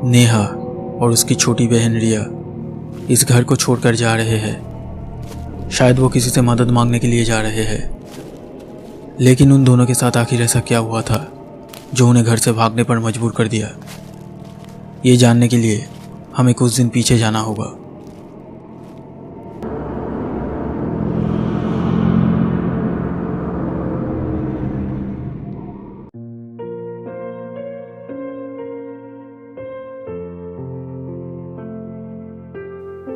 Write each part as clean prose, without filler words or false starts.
नेहा और उसकी छोटी बहन रिया इस घर को छोड़कर जा रहे हैं। शायद वो किसी से मदद मांगने के लिए जा रहे हैं। लेकिन उन दोनों के साथ आखिर ऐसा क्या हुआ था जो उन्हें घर से भागने पर मजबूर कर दिया? ये जानने के लिए हमें कुछ दिन पीछे जाना होगा।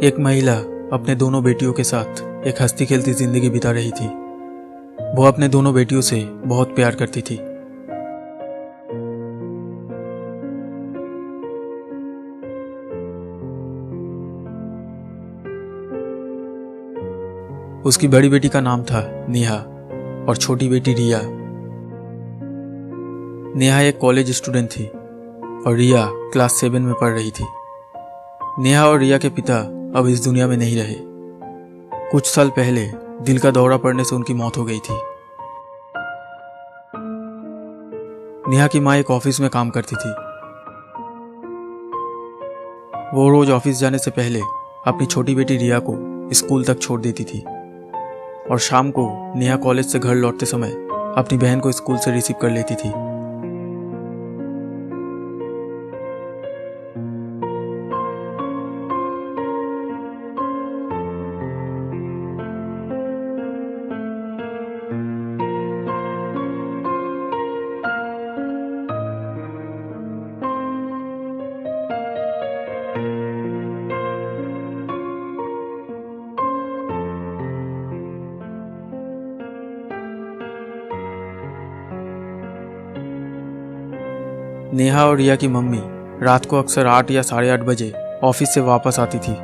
एक महिला अपने दोनों बेटियों के साथ एक हंसती खेलती जिंदगी बिता रही थी। वो अपने दोनों बेटियों से बहुत प्यार करती थी। उसकी बड़ी बेटी का नाम था नेहा और छोटी बेटी रिया। नेहा एक कॉलेज स्टूडेंट थी और रिया क्लास 7 में पढ़ रही थी। नेहा और रिया के पिता अब इस दुनिया में नहीं रहे। कुछ साल पहले दिल का दौरा पड़ने से उनकी मौत हो गई थी। नेहा की माँ एक ऑफिस में काम करती थी। वो रोज ऑफिस जाने से पहले अपनी छोटी बेटी रिया को स्कूल तक छोड़ देती थी और शाम को नेहा कॉलेज से घर लौटते समय अपनी बहन को स्कूल से रिसीव कर लेती थी। नेहा और रिया की मम्मी रात को अक्सर 8 या 8:30 बजे ऑफिस से वापस आती थी।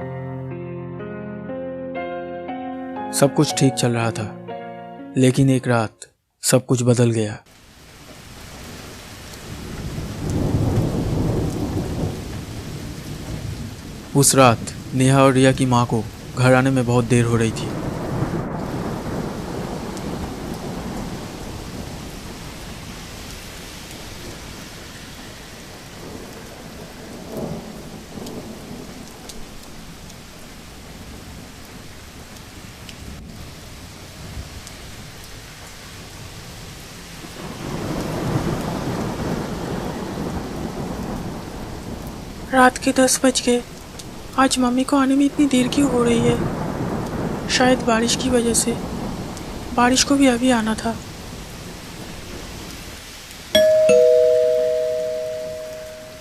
सब कुछ ठीक चल रहा था, लेकिन एक रात सब कुछ बदल गया। उस रात नेहा और रिया की माँ को घर आने में बहुत देर हो रही थी। रात के 10 बज गए। आज मम्मी को आने में इतनी देर क्यों हो रही है? शायद बारिश की वजह से। बारिश को भी अभी आना था।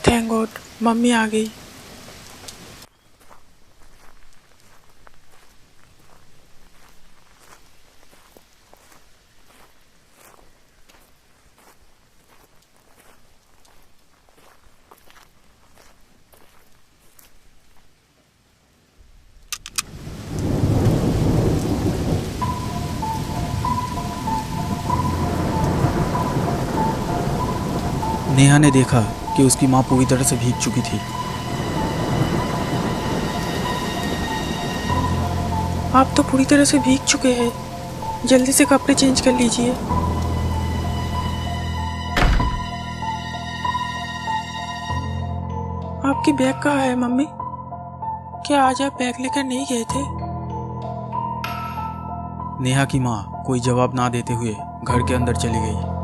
थैंक गॉड, मम्मी आ गई। नेहा ने देखा कि उसकी माँ पूरी तरह से भीग चुकी थी। आप तो पूरी तरह से भीग चुके हैं। जल्दी से कपड़े चेंज कर लीजिए। आपकी बैग कहाँ है मम्मी? क्या आज आप बैग लेकर नहीं गए थे? नेहा की माँ कोई जवाब ना देते हुए घर के अंदर चली गई।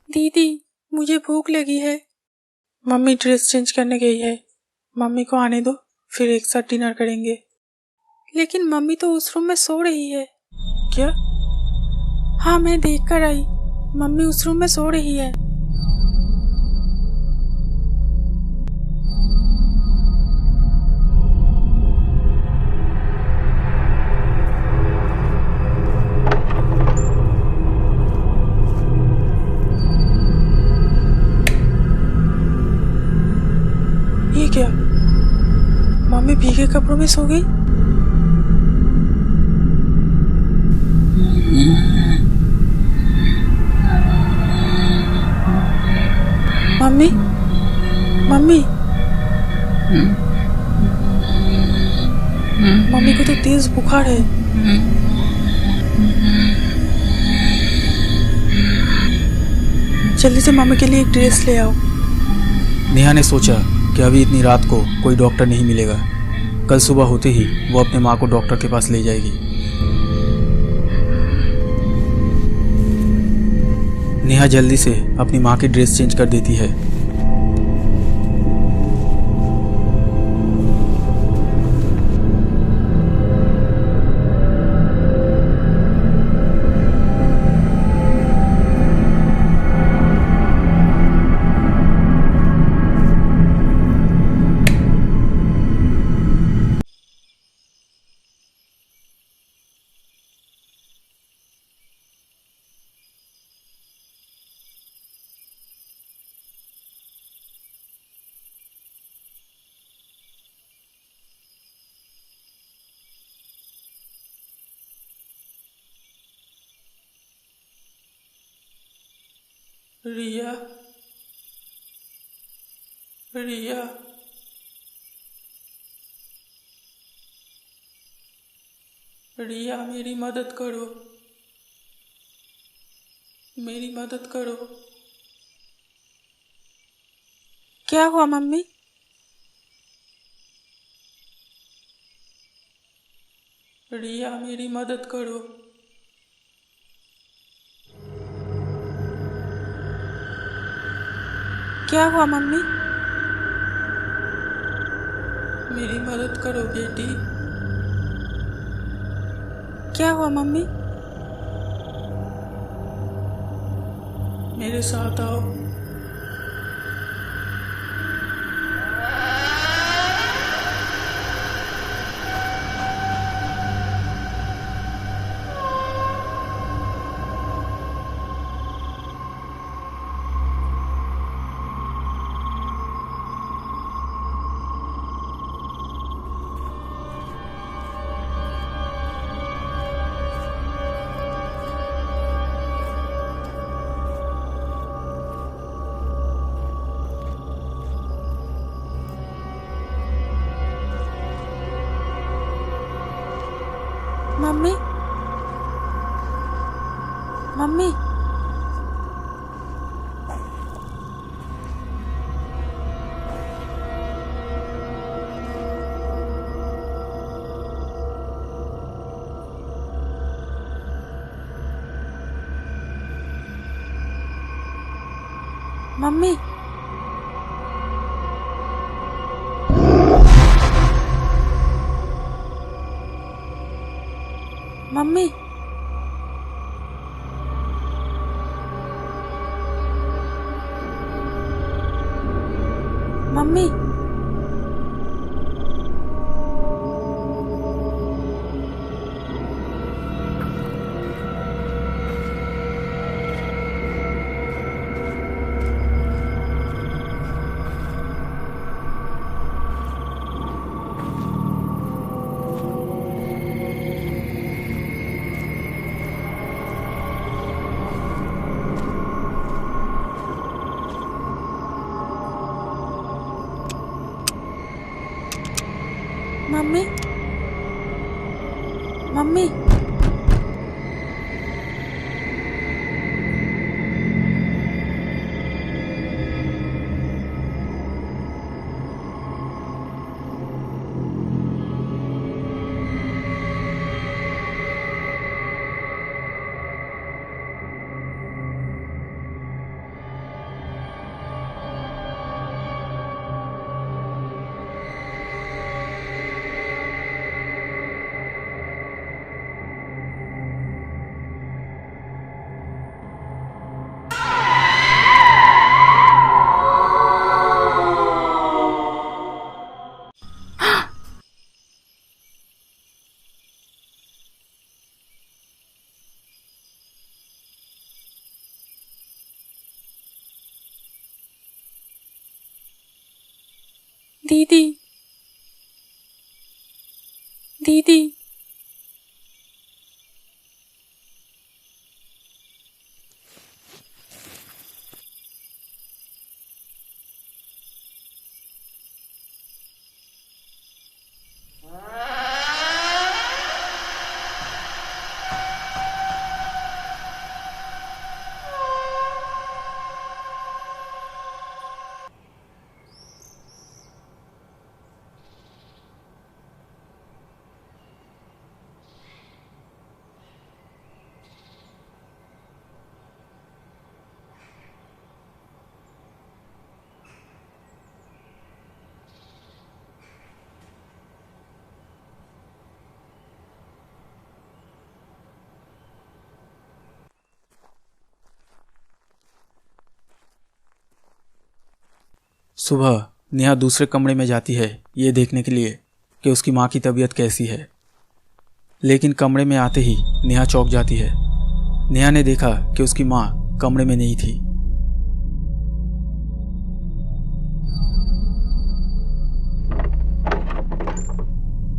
दीदी, मुझे भूख लगी है। मम्मी ड्रेस चेंज करने गई है। मम्मी को आने दो, फिर एक साथ डिनर करेंगे। लेकिन मम्मी तो उस रूम में सो रही है। क्या? हाँ, मैं देख कर आई। मम्मी उस रूम में सो रही है। ये क्या? मम्मी भीगे कपड़ों में सो गई। मम्मी मम्मी मम्मी को तो तेज बुखार है। जल्दी से मम्मी के लिए एक ड्रेस ले आओ। नेहा ने सोचा कि अभी इतनी रात को कोई डॉक्टर नहीं मिलेगा, कल सुबह होते ही वो अपने माँ को डॉक्टर के पास ले जाएगी। नेहा जल्दी से अपनी माँ की ड्रेस चेंज कर देती है। रिया रिया रिया मेरी मदद करो, मेरी मदद करो। क्या हुआ मम्मी? रिया मेरी मदद करो। क्या हुआ मम्मी? मेरी मदद करो बेटी। क्या हुआ मम्मी? मेरे साथ आओ। Mummy mummy mummy mummy mummy mummy mummy दीदी दीदी। सुबह नेहा दूसरे कमरे में जाती है ये देखने के लिए कि उसकी माँ की तबीयत कैसी है। लेकिन कमरे में आते ही नेहा चौंक जाती है। नेहा ने देखा कि उसकी माँ कमरे में नहीं थी।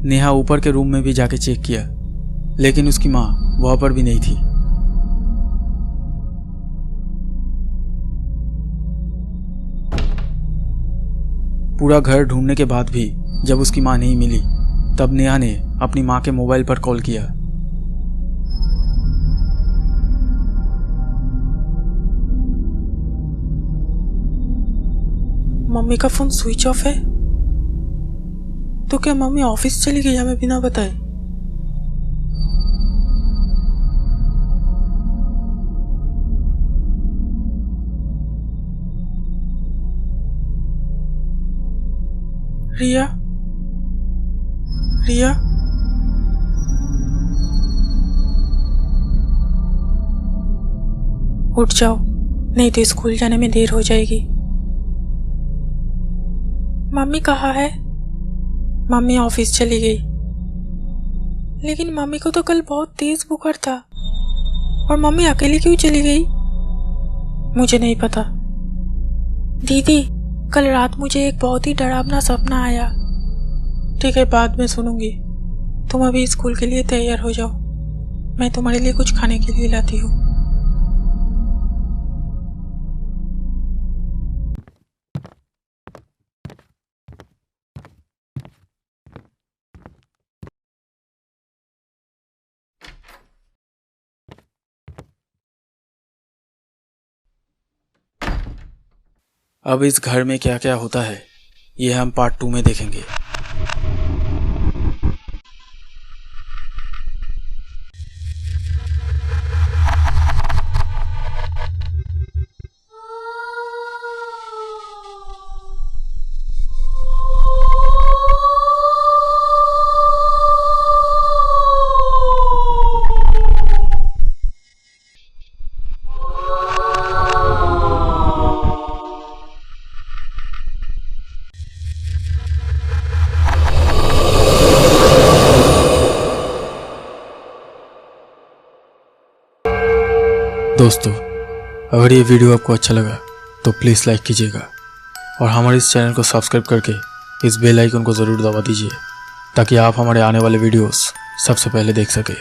नेहा ऊपर के रूम में भी जाके चेक किया, लेकिन उसकी माँ वहां पर भी नहीं थी। पूरा घर ढूंढने के बाद भी जब उसकी माँ नहीं मिली, तब नेहा ने अपनी माँ के मोबाइल पर कॉल किया। मम्मी का फोन स्विच ऑफ है। तो क्या मम्मी ऑफिस चली गई हमें बिना बताए? रिया, रिया, उठ जाओ, नहीं तो स्कूल जाने में देर हो जाएगी। मम्मी कहाँ है? मम्मी ऑफिस चली गई। लेकिन मम्मी को तो कल बहुत तेज बुखार था, और मम्मी अकेली क्यों चली गई? मुझे नहीं पता। दीदी, कल रात मुझे एक बहुत ही डरावना सपना आया। ठीक है, बाद में सुनूंगी। तुम अभी स्कूल के लिए तैयार हो जाओ, मैं तुम्हारे लिए कुछ खाने के लिए लाती हूँ। अब इस घर में क्या क्या होता है ये हम पार्ट 2 में देखेंगे। दोस्तों, अगर ये वीडियो आपको अच्छा लगा तो प्लीज़ लाइक कीजिएगा और हमारे इस चैनल को सब्सक्राइब करके इस बेल आइकन को ज़रूर दबा दीजिए ताकि आप हमारे आने वाले वीडियोस सबसे पहले देख सकें।